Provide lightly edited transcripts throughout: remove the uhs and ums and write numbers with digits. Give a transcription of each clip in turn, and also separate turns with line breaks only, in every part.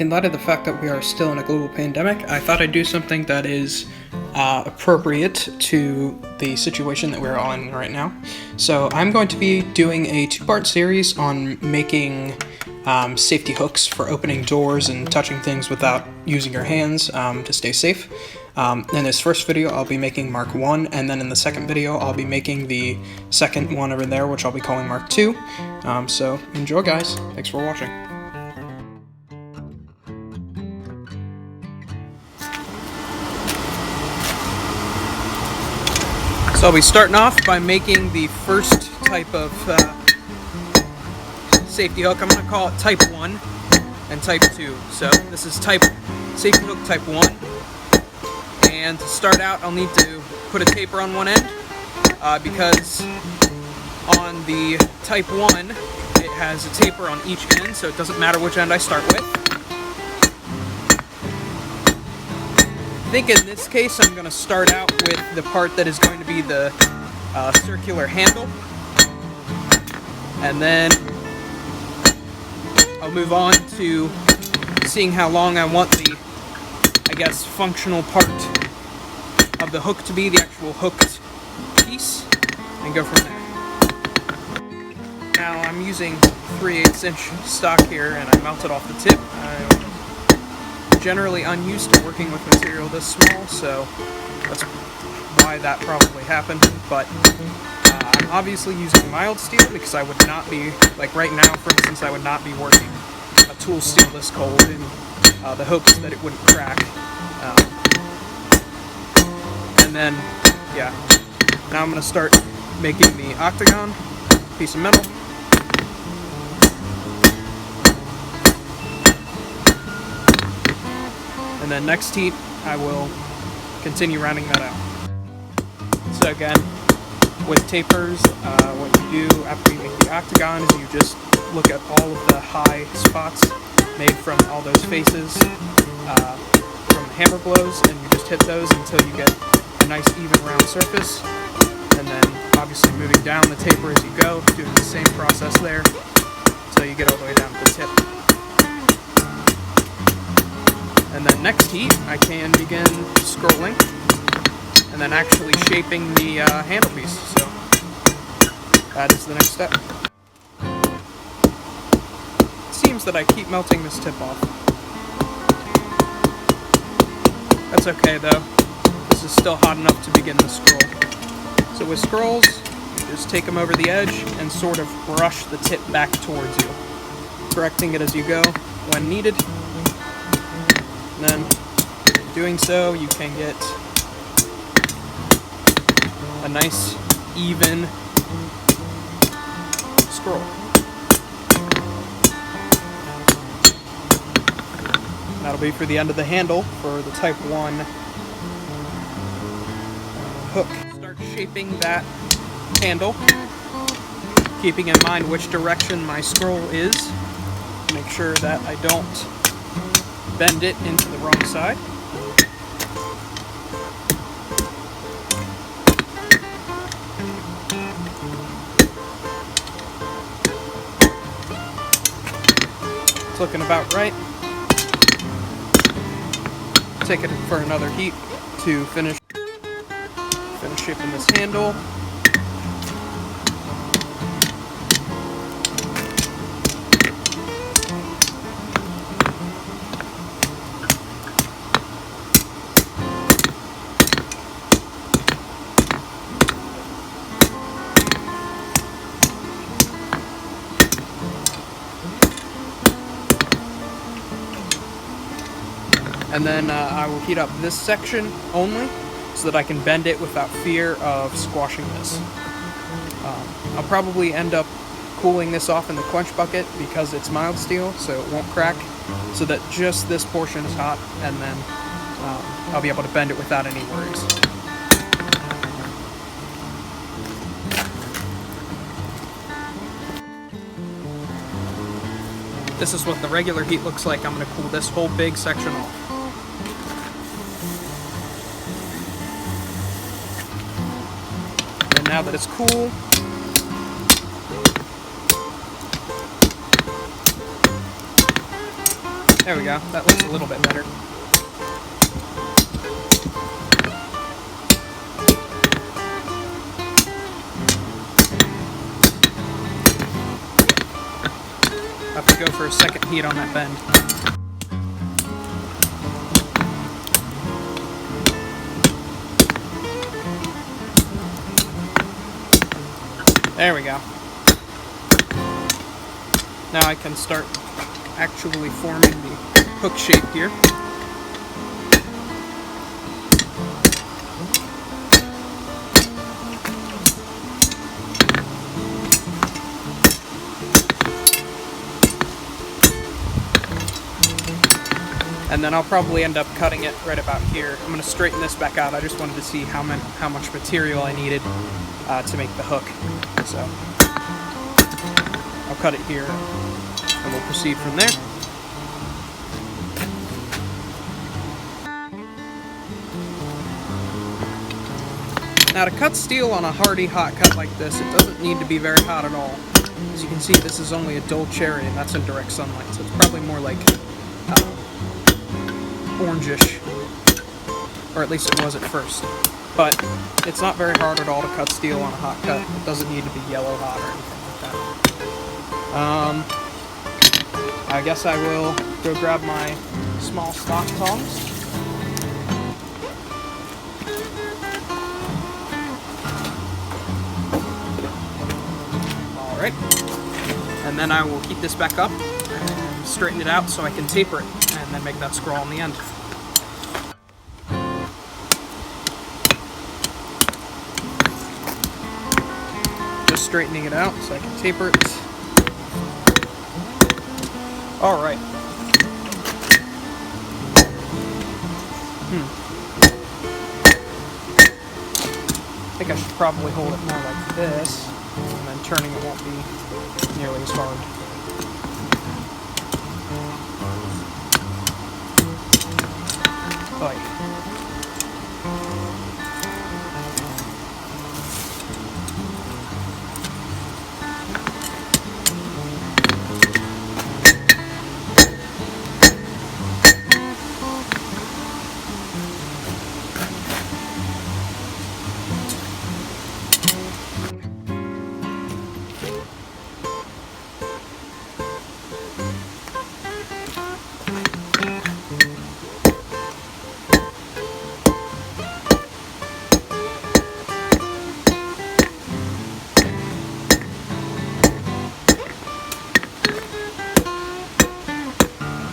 In light of the fact that we are still in a global pandemic, I thought I'd do something that is appropriate to the situation that we're all in right now. So I'm going to be doing a two-part series on making safety hooks for opening doors and touching things without using your hands to stay safe. In this first video, I'll be making Mark 1, and then in the second video, I'll be making the second one over there, which I'll be calling Mark 2. So enjoy, guys. Thanks for watching. So I'll be starting off by making the first type of safety hook. I'm going to call it type 1 and type 2. So this is safety hook type 1. And to start out, I'll need to put a taper on one end because on the type 1, it has a taper on each end, so it doesn't matter which end I start with. I think in this case I'm going to start out with the part that is going to be the circular handle, and then I'll move on to seeing how long I want the, I guess, functional part of the hook to be, the actual hooked piece, and go from there. Now I'm using 3/8 inch stock here, and I melted off the tip. I'm generally unused to working with material this small, so that's why that probably happened, but I'm obviously using mild steel because I would not be, like right now for instance, I would not be working a tool steel this cold in the hopes that it wouldn't crack. And then, yeah, now I'm going to start making the octagon piece of metal. And then next heat, I will continue rounding that out. So again, with tapers, what you do after you make the octagon is you just look at all of the high spots made from all those faces from hammer blows, and you just hit those until you get a nice even round surface. And then obviously moving down the taper as you go, doing the same process there until you get all the way down to the tip. And then next heat, I can begin scrolling and then actually shaping the handle piece. So that is the next step. It seems that I keep melting this tip off. That's okay though. This is still hot enough to begin the scroll. So with scrolls, just take them over the edge and sort of brush the tip back towards you, correcting it as you go when needed. And then, doing so, you can get a nice, even scroll. That'll be for the end of the handle for the type 1 hook. Start shaping that handle, keeping in mind which direction my scroll is. Make sure that I don't bend it into the wrong side. It's looking about right. Take it for another heat to finish shaping this handle. And then I will heat up this section only so that I can bend it without fear of squashing this. I'll probably end up cooling this off in the quench bucket because it's mild steel, so it won't crack, so that just this portion is hot, and then I'll be able to bend it without any worries. This is what the regular heat looks like. I'm going to cool this whole big section off. And now that it's cool, There we go. That looks a little bit better. I have to go for a second heat on that bend. There we go. Now I can start actually forming the hook shape here. And then I'll probably end up cutting it right about here. I'm going to straighten this back out. I just wanted to see how much material I needed to make the hook. So I'll cut it here and we'll proceed from there. Now to cut steel on a hardy hot cut like this, it doesn't need to be very hot at all. As you can see, this is only a dull cherry and that's in direct sunlight, so it's probably more like orangish, or at least it was at first. But it's not very hard at all to cut steel on a hot cut. It doesn't need to be yellow hot or anything like that. I guess I will go grab my small stock tongs. Alright, and then I will heat this back up and straighten it out so I can taper it and then make that scroll on the end. Just straightening it out so I can taper it. Alright. I think I should probably hold it more like this, and then turning it won't be nearly as hard. Like.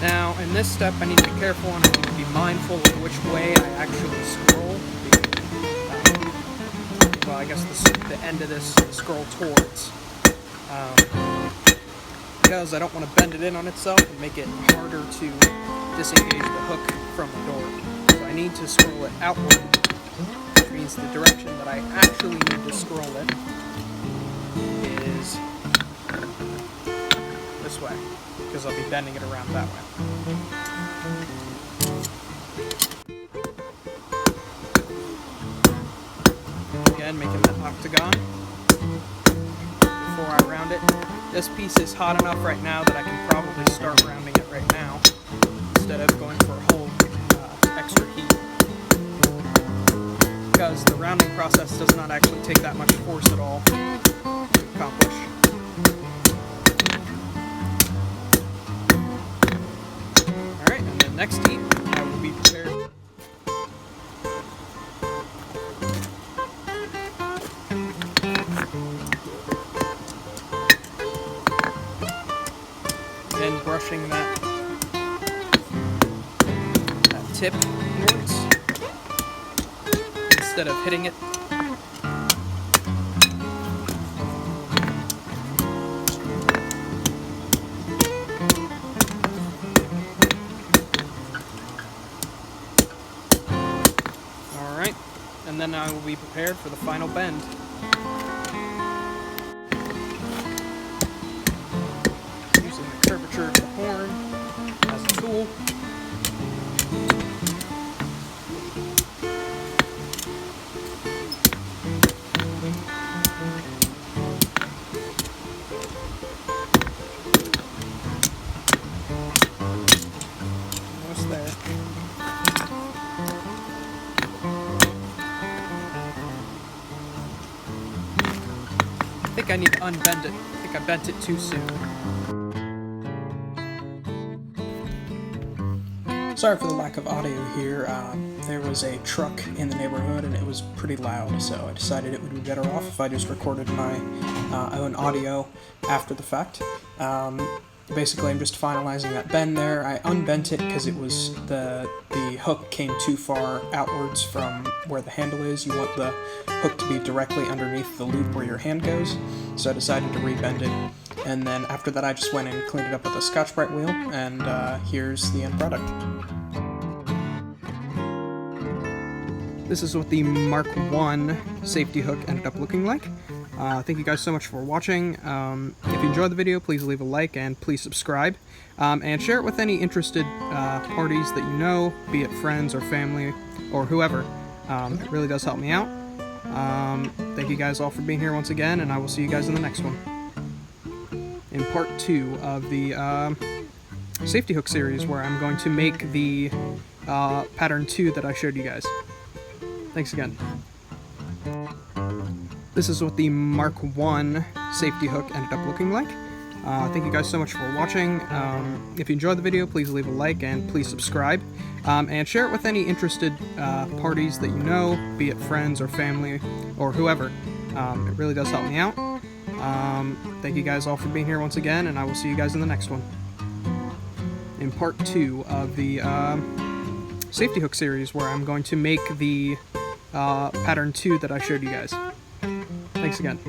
Now, in this step, I need to be careful and I need to be mindful of which way I actually scroll. Well, I guess the end of this scroll towards. Because I don't want to bend it in on itself and make it harder to disengage the hook from the door. So I need to scroll it outward, which means the direction that I actually need to scroll it is this way, because I'll be bending it around that way. Again, making that octagon before I round it. This piece is hot enough right now that I can probably start rounding it right now instead of going for a whole extra heat, because the rounding process does not actually take that much force at all to accomplish. Alright, and then next heat, I will be prepared. Again, brushing that tip inwards instead of hitting it. Alright, and then I will be prepared for the final bend. Using the curvature of the horn as a tool. think I need to unbend it. I think I bent it too soon. Sorry for the lack of audio here. There was a truck in the neighborhood and it was pretty loud, so I decided it would be better off if I just recorded my own audio after the fact. Basically, I'm just finalizing that bend there. I unbent it because it was the hook came too far outwards from where the handle is. You want the hook to be directly underneath the loop where your hand goes, so I decided to rebend it. And then after that, I just went and cleaned it up with a Scotch-Brite wheel, and here's the end product. This is what the Mark I safety hook ended up looking like. Thank you guys so much for watching. If you enjoyed the video, please leave a like and please subscribe. And share it with any interested parties that you know, be it friends or family or whoever. It really does help me out. Thank you guys all for being here once again, and I will see you guys in the next one. In part 2 of the safety hook series, where I'm going to make the pattern 2 that I showed you guys. Thanks again. This is what the Mark I safety hook ended up looking like. Thank you guys so much for watching. If you enjoyed the video, please leave a like and please subscribe. And share it with any interested parties that you know, be it friends or family or whoever. It really does help me out. Thank you guys all for being here once again, and I will see you guys in the next one. In part 2 of the safety hook series, where I'm going to make the pattern 2 that I showed you guys. Thanks again.